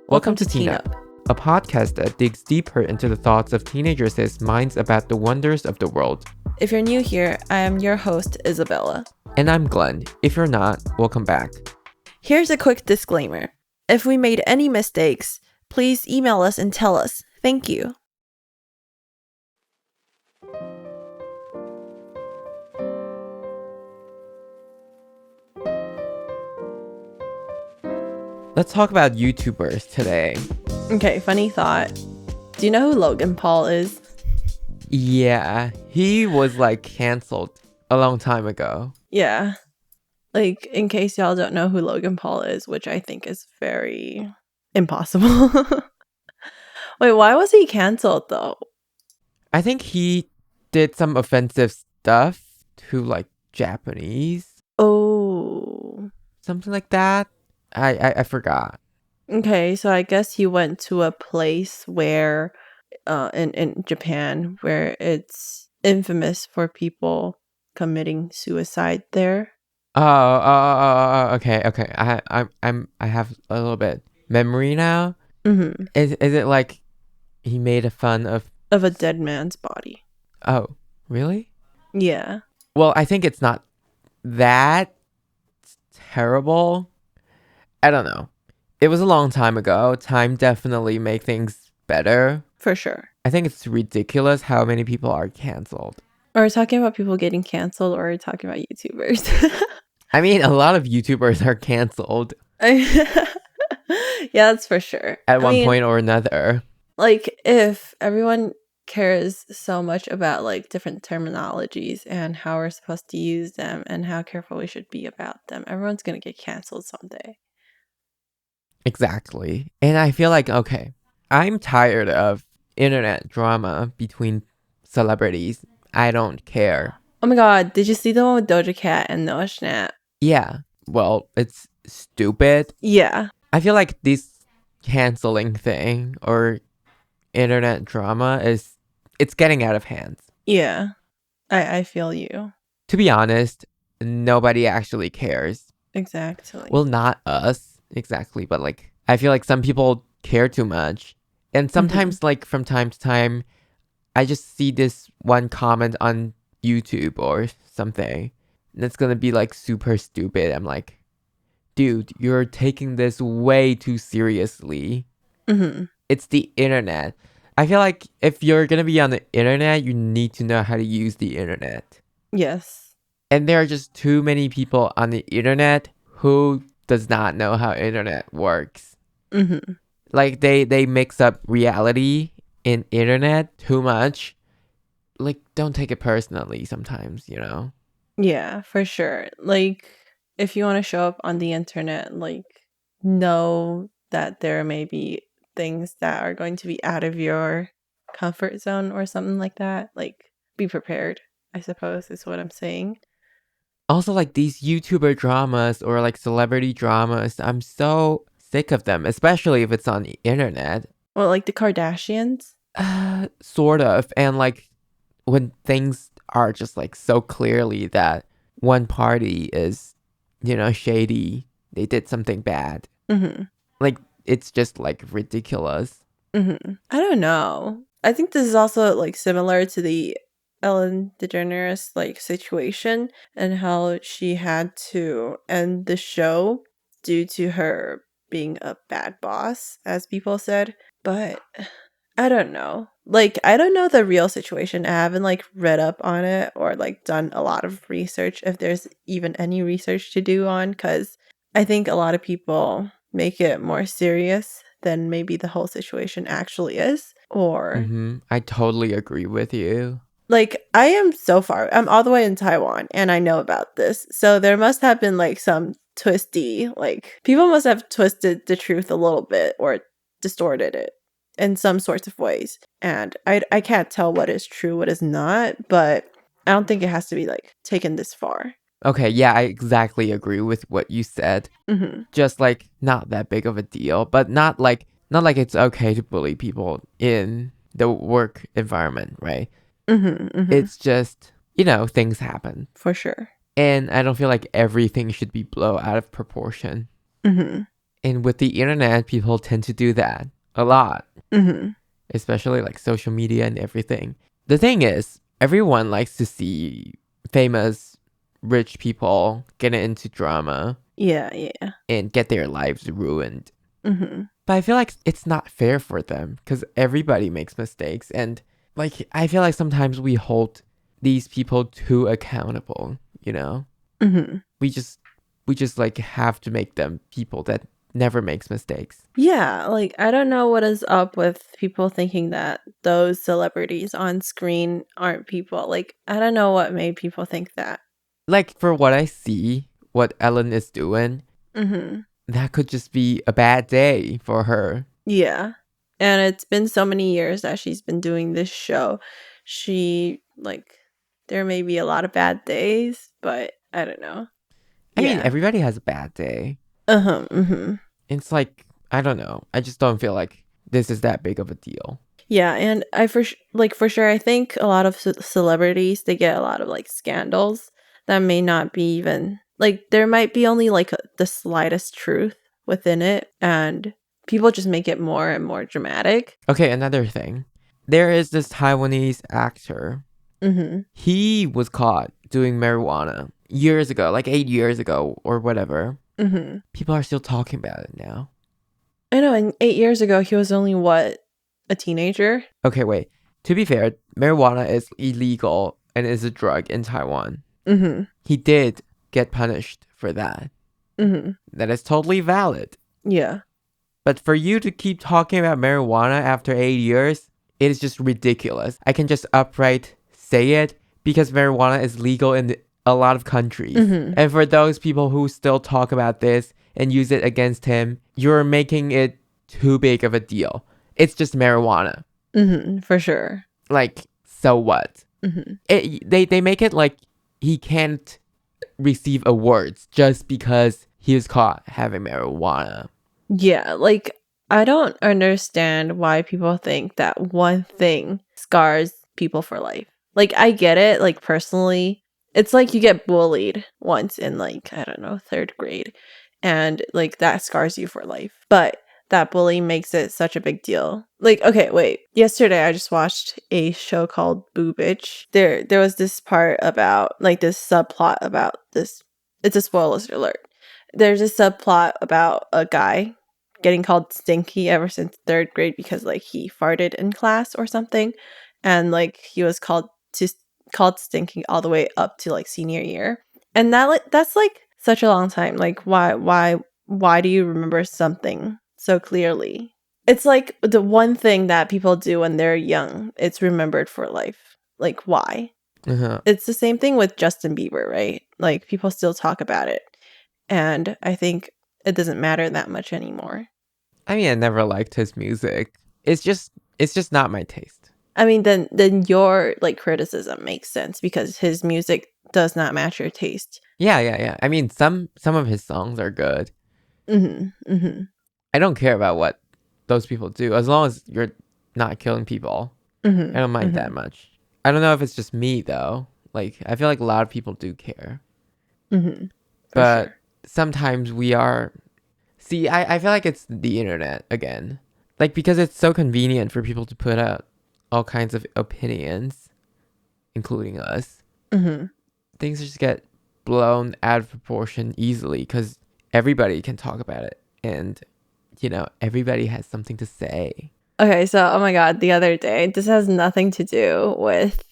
Welcome to Teen Up, a podcast that digs deeper into the thoughts of teenagers' minds about the wonders of the world. If you're new here, I am your host, Isabella. And I'm Glenn. If you're not, welcome back. Here's a quick disclaimer. If we made any mistakes, please email us and tell us. Thank you. Let's talk about YouTubers today. Okay, funny thought. Do you know who Logan Paul is? Yeah, he was canceled a long time ago. Yeah. In case y'all don't know who Logan Paul is, which I think is very impossible. Wait, why was he canceled though? I think he did some offensive stuff to Japanese. Oh. Something like that. I forgot. Okay, so I guess he went to a place where in Japan where it's infamous for people committing suicide there. Okay. I have a little bit memory now. Mm-hmm. Is it like he made a fun of a dead man's body? Oh, really? Yeah. Well, I think it's not that terrible. I don't know. It was a long time ago. Time definitely make things better. For sure. I think it's ridiculous how many people are canceled. Are we talking about people getting canceled, or are we talking about YouTubers? I mean, a lot of YouTubers are canceled. Yeah, that's for sure. At one point or another. If everyone cares so much about different terminologies and how we're supposed to use them and how careful we should be about them, everyone's going to get canceled someday. Exactly. And I feel okay, I'm tired of internet drama between celebrities. I don't care. Oh my god, did you see the one with Doja Cat and Noah Schnapp? Yeah. Well, it's stupid. Yeah. I feel like this canceling thing or internet drama it's getting out of hands. Yeah. I feel you. To be honest, nobody actually cares. Exactly. Well, not us. Exactly. But I feel like some people care too much. And sometimes from time to time, I just see this one comment on YouTube or something. And it's going to be super stupid. I'm like, dude, you're taking this way too seriously. Mm-hmm. It's the internet. I feel like if you're going to be on the internet, you need to know how to use the internet. Yes. And there are just too many people on the internet who does not know how internet works. Mm-hmm. They mix up reality and internet too much. Don't take it personally sometimes, you know? Yeah, for sure. If you want to show up on the internet, know that there may be things that are going to be out of your comfort zone or something like that. Be prepared, I suppose, is what I'm saying. Also, these YouTuber dramas or celebrity dramas, I'm so sick of them, especially if it's on the internet. Well, the Kardashians? Sort of. And when things are just so clearly that one party is, shady, they did something bad. Mm-hmm. It's just ridiculous. Mm-hmm. I don't know. I think this is also similar to the Ellen DeGeneres situation and how she had to end the show due to her being a bad boss, as people said. But I don't know. I don't know the real situation. I haven't read up on it or done a lot of research, if there's even any research to do on, because I think a lot of people make it more serious than maybe the whole situation actually is. Or I totally agree with you. I'm all the way in Taiwan and I know about this. So there must have been some twisty, people must have twisted the truth a little bit or distorted it in some sorts of ways. And I can't tell what is true, what is not, but I don't think it has to be taken this far. Okay, yeah, I exactly agree with what you said. Mm-hmm. Just not that big of a deal, but not like it's okay to bully people in the work environment, right? Mm-hmm, mm-hmm. It's just, things happen. For sure. And I don't feel like everything should be blown out of proportion. Mm-hmm. And with the internet, people tend to do that a lot, Mm-hmm. especially like social media and everything. The thing is, everyone likes to see famous, rich people get into drama Yeah, yeah. and get their lives ruined. Mm-hmm. But I feel like it's not fair for them because everybody makes mistakes. And like, I feel like sometimes we hold these people too accountable, you know? Mm-hmm. We just like have to make them people that never makes mistakes. Yeah, like I don't know what is up with people thinking that those celebrities on screen aren't people. Like I don't know what made people think that. Like, for what I see, what Ellen is doing, Mm-hmm. that could just be a bad day for her. Yeah. And it's been so many years that she's been doing this show. She like there may be a lot of bad days, but I don't know. I mean, Yeah. everybody has a bad day. Uh-huh. Mm-hmm. It's like, I don't know. I just don't feel like this is that big of a deal. Yeah, and for sure I think a lot of celebrities they get a lot of like scandals that may not be even like there might be only like the slightest truth within it and people just make it more and more dramatic. Okay, another thing. There is this Taiwanese actor. Mhm. He was caught doing marijuana years ago, like 8 years ago or whatever. Mhm. People are still talking about it now. I know, and 8 years ago he was only what, a teenager? Okay, wait. To be fair, marijuana is illegal and is a drug in Taiwan. Mhm. He did get punished for that. Mhm. That is totally valid. Yeah. But for you to keep talking about marijuana after 8 years, it is just ridiculous. I can just upright say it because marijuana is legal in a lot of countries. Mhm. And for those people who still talk about this and use it against him, you're making it too big of a deal. It's just marijuana. Mhm. For sure. Like, so what? Mhm. They make it like he can't receive awards just because he was caught having marijuana. Yeah, like I don't understand why people think that one thing scars people for life. Like I get it, like personally, it's like you get bullied once in like, I don't know, 3rd grade and like that scars you for life. But that bullying makes it such a big deal. Like, okay, wait. Yesterday I just watched a show called Boo Bitch. There was this part about like this subplot about this, it's a spoiler alert. There's a subplot about a guy getting called stinky ever since 3rd grade because like he farted in class or something, and like he was called stinky all the way up to like senior year, and that's like such a long time. Like why do you remember something so clearly? It's like the one thing that people do when they're young. It's remembered for life. Like why? Uh-huh. It's the same thing with Justin Bieber, right? Like people still talk about it. And I think it doesn't matter that much anymore. I mean, I never liked his music. It's just not my taste. I mean, then your like criticism makes sense because his music does not match your taste. Yeah. I mean, some of his songs are good. Mhm. Mhm. I don't care about what those people do as long as you're not killing people. I Mhm. don't mind that Mhm. much. I don't know if it's just me though. Like, I feel like a lot of people do care, Mhm. For but sure. sometimes we are. See, I feel like it's the internet again. Like, because it's so convenient for people to put out all kinds of opinions, including us. Mhm. Things just get blown out of proportion easily because everybody can talk about it. And, everybody has something to say. Okay, so oh my god, the other day, this has nothing to do with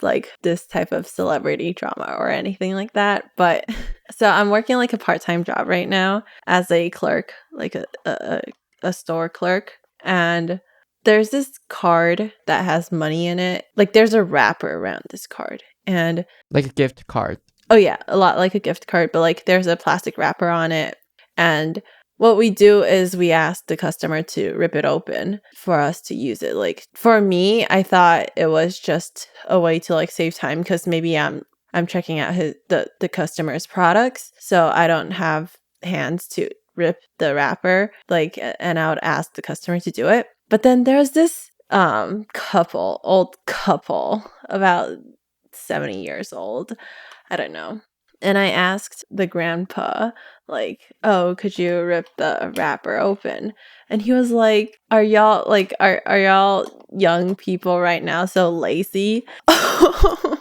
like this type of celebrity drama or anything like that, but so I'm working like a part-time job right now as a clerk, like a store clerk, and there's this card that has money in it. Like there's a wrapper around this card. And Like a gift card. oh yeah, a lot like a gift card, but like there's a plastic wrapper on it. And what we do is we ask the customer to rip it open for us to use it. Like for me, I thought it was just a way to like save time because maybe I'm checking out the customer's products, so I don't have hands to rip the wrapper like and I would ask the customer to do it. But then there's this old couple about 70 years old. I don't know. And I asked the grandpa, like, oh, could you rip the wrapper open? And he was like, are y'all young people right now so lazy? I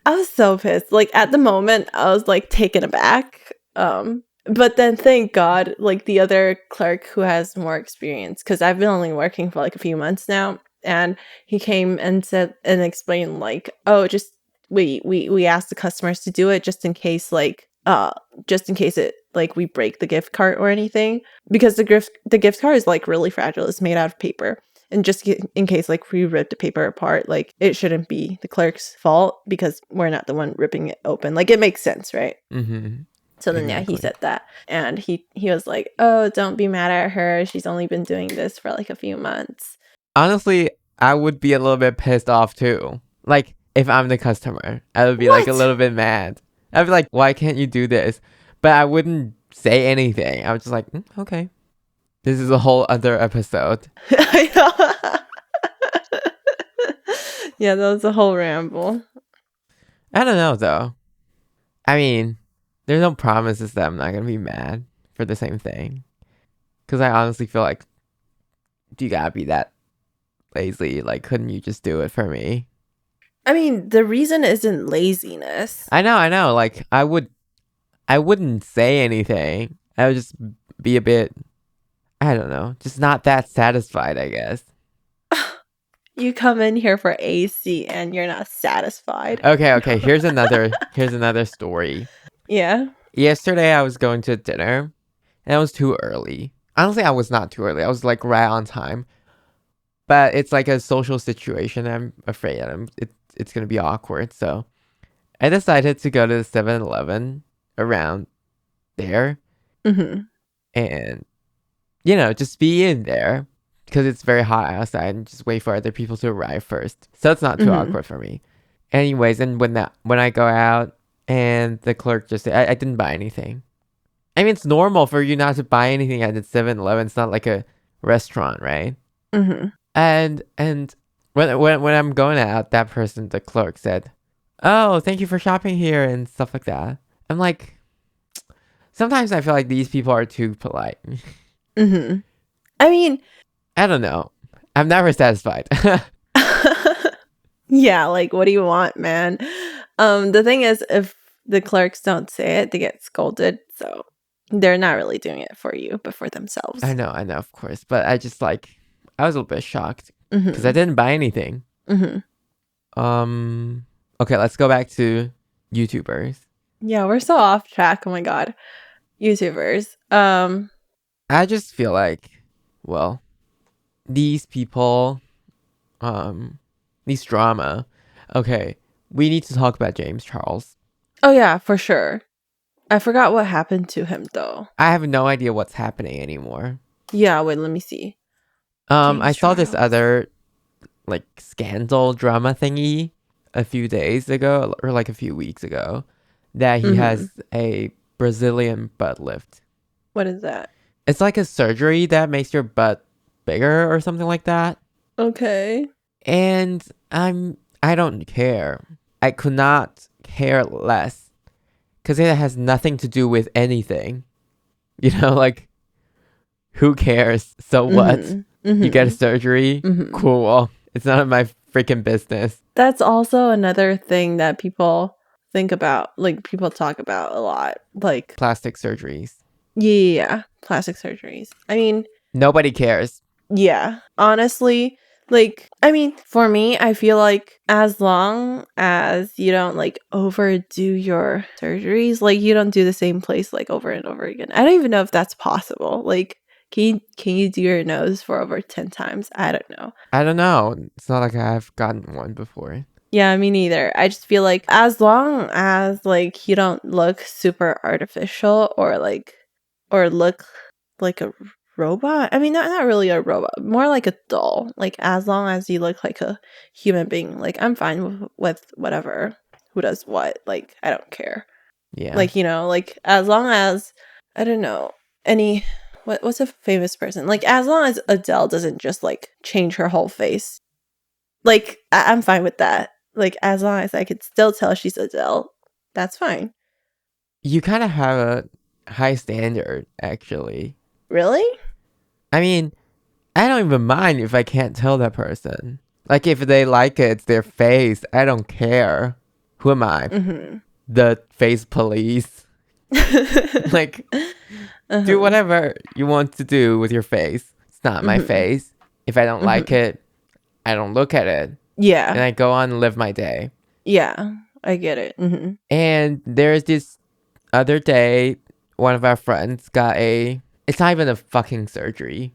was so pissed. Like, at the moment, I was like taken aback. But then thank God, like the other clerk who has more experience, because I've been only working for like a few months now, and he came and said and explained like, oh, just we asked the customers to do it just in case it like we break the gift card or anything, because the gift card is like really fragile. It's made out of paper. And just in case like we rip the paper apart, like it shouldn't be the clerk's fault because we're not the one ripping it open. Like it makes sense, right? Mm-hmm. So then, yeah, he said that. And he was like, oh, don't be mad at her. She's only been doing this for like a few months. Honestly, I would be a little bit pissed off too. Like, if I'm the customer, I would be like a little bit mad. I'd be like, why can't you do this? But I wouldn't say anything. I was just like, okay. This is a whole other episode. Yeah, that was a whole ramble. I don't know, though. I mean, there's no promises that I'm not going to be mad for the same thing. Because I honestly feel like, do you gotta be that lazy? Like, couldn't you just do it for me? I mean, the reason isn't laziness. I know. Like, I wouldn't say anything. I would just be a bit, I don't know, just not that satisfied, I guess. You come in here for AC and you're not satisfied. Okay. Here's another story. Yeah. Yesterday I was going to dinner and it was too early. Honestly, I was not too early. I was like right on time. But it's like a social situation. I'm afraid it's going to be awkward. So I decided to go to the 7-Eleven around there. Mm-hmm. And, just be in there because it's very hot outside and just wait for other people to arrive first. So it's not too awkward for me. Anyways, and when I go out and the clerk just said, I didn't buy anything. I mean, it's normal for you not to buy anything at the 7-Eleven. It's not like a restaurant, right? Mm-hmm. And when I'm going out, that person, the clerk, said, "Oh, thank you for shopping here," and stuff like that. I'm like, sometimes I feel like these people are too polite. Mm-hmm. I mean, I don't know. I'm never satisfied. yeah, like what do you want, man? The thing is, if the clerks don't say it, they get scolded. So they're not really doing it for you, but for themselves. I know, of course. But I was a little bit shocked because I didn't buy anything. Mm-hmm. Okay, let's go back to YouTubers. Yeah, we're so off track. Oh my God. YouTubers. I just feel like, well, these people, these drama. Okay, we need to talk about James Charles. Oh yeah, for sure. I forgot what happened to him though. I have no idea what's happening anymore. Yeah, wait, let me see. I saw this other like scandal drama thingy a few days ago or like a few weeks ago that he has a Brazilian butt lift. What is that? It's like a surgery that makes your butt bigger or something like that. Okay. And I don't care. I could not care less because it has nothing to do with anything. Like, who cares? So what? You get a surgery? Cool. It's none of my freaking business. That's also another thing that people think about, like people talk about a lot, like plastic surgeries. Yeah, plastic surgeries. I mean, nobody cares. Yeah, honestly, like, I mean, for me, I feel like as long as you don't like overdo your surgeries, like you don't do the same place like over and over again. I don't even know if that's possible. Like, can you do your nose for over 10 times? I don't know. It's not like I've gotten one before. Yeah, me neither. I just feel like as long as like you don't look super artificial or look like a robot. I mean, not really a robot, more like a doll. Like, as long as you look like a human being, like, I'm fine with whatever, who does what. Like, I don't care. Yeah. Like, like, as long as, I don't know, what's a famous person? Like, as long as Adele doesn't just, like, change her whole face. Like, I'm fine with that. Like, as long as I could still tell she's Adele, that's fine. You kind of have a high standard, actually. Really? I mean, I don't even mind if I can't tell that person. Like, if they like it, it's their face. I don't care. Who am I? Mm-hmm. The face police. Like, do whatever you want to do with your face. It's not my face. If I don't like it, I don't look at it. And Yeah. I go on and live my day. Yeah. I get it. Mm-hmm. And there's this other day, one of our friends got it's not even a fucking surgery.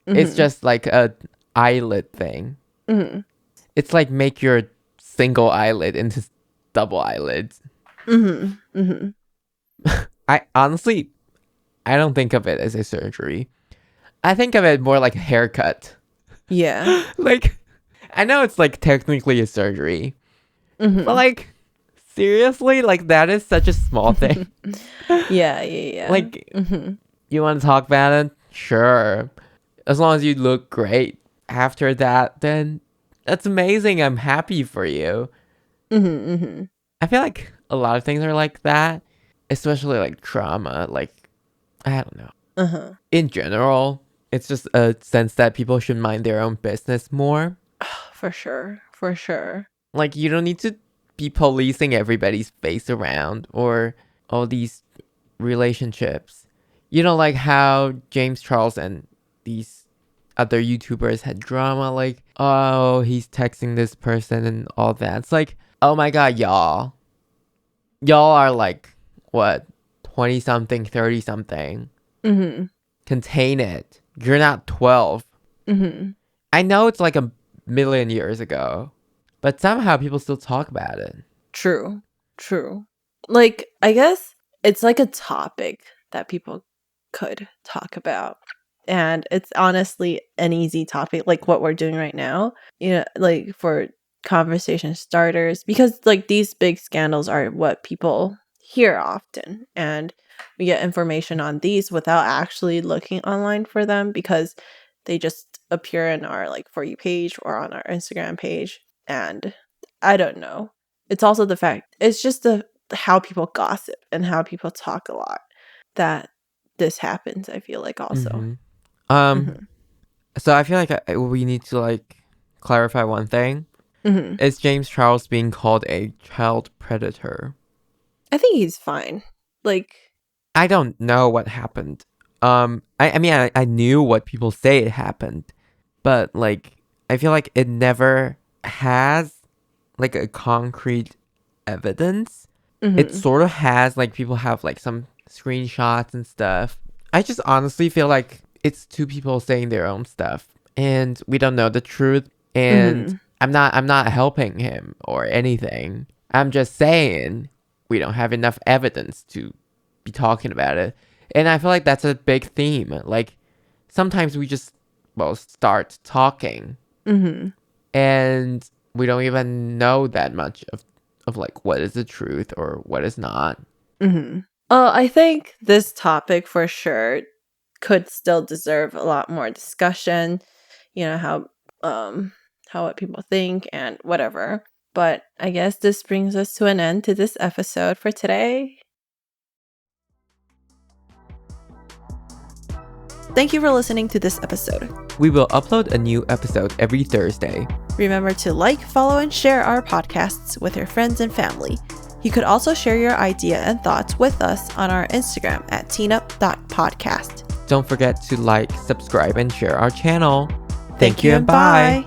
It's just like a eyelid thing. Mm-hmm. It's like make your single eyelid into double eyelids. Mm-hmm. Mm-hmm. I honestly, I don't think of it as a surgery. I think of it more like a haircut. Yeah. Like, I know it's like technically a surgery, Mm-hmm. but like, seriously, like that is such a small thing. Yeah. Like, Mm-hmm. you want to talk about it? Sure. As long as you look great after that, then that's amazing. I'm happy for you. Mm-hmm. Mm-hmm. I feel like a lot of things are like that, especially like trauma. Like, I don't know. Uh-huh. In general, it's just a sense that people should mind their own business more. For sure. For sure. Like, you don't need to be policing everybody's face around or all these relationships. You know, like how James Charles and these other YouTubers had drama, like, oh, he's texting this person and all that. It's like, oh my god, y'all. Y'all are like, what, 20 something, 30 something. Mm-hmm. Contain it. You're not 12. Mm-hmm. I know it's like a million years ago, but somehow people still talk about it. True. Like, I guess it's like a topic that people could talk about. And it's honestly an easy topic, like what we're doing right now. You know, like for conversation starters, because like these big scandals are what people hear often. And we get information on these without actually looking online for them because they just appear in our like For You page or on our Instagram page. And I don't know. It's also the fact, it's just how people gossip and how people talk a lot that this happens, I feel like also. Mm-hmm. Mm-hmm. So I feel like we need to like clarify one thing. Mm-hmm. Is James Charles being called a child predator? I think he's fine. Like, I don't know what happened. I mean, I knew what people say it happened, but like, I feel like it never has like a concrete evidence. It mm-hmm. sort of has like people have like some screenshots and stuff. I just honestly feel like it's two people saying their own stuff and we don't know the truth, and Mm-hmm. I'm not helping him or anything. I'm just saying we don't have enough evidence to be talking about it. And I feel like that's a big theme. Like sometimes we just start talking Mm-hmm. and we don't even know that much of like what is the truth or what is not. Mm-hmm. I think this topic for sure could still deserve a lot more discussion. You know, how what people think and whatever. But I guess this brings us to an end to this episode for today. Thank you for listening to this episode. We will upload a new episode every Thursday. Remember to like, follow, and share our podcasts with your friends and family. You could also share your idea and thoughts with us on our Instagram at teenup.podcast. Don't forget to like, subscribe, and share our channel. Thank you and bye.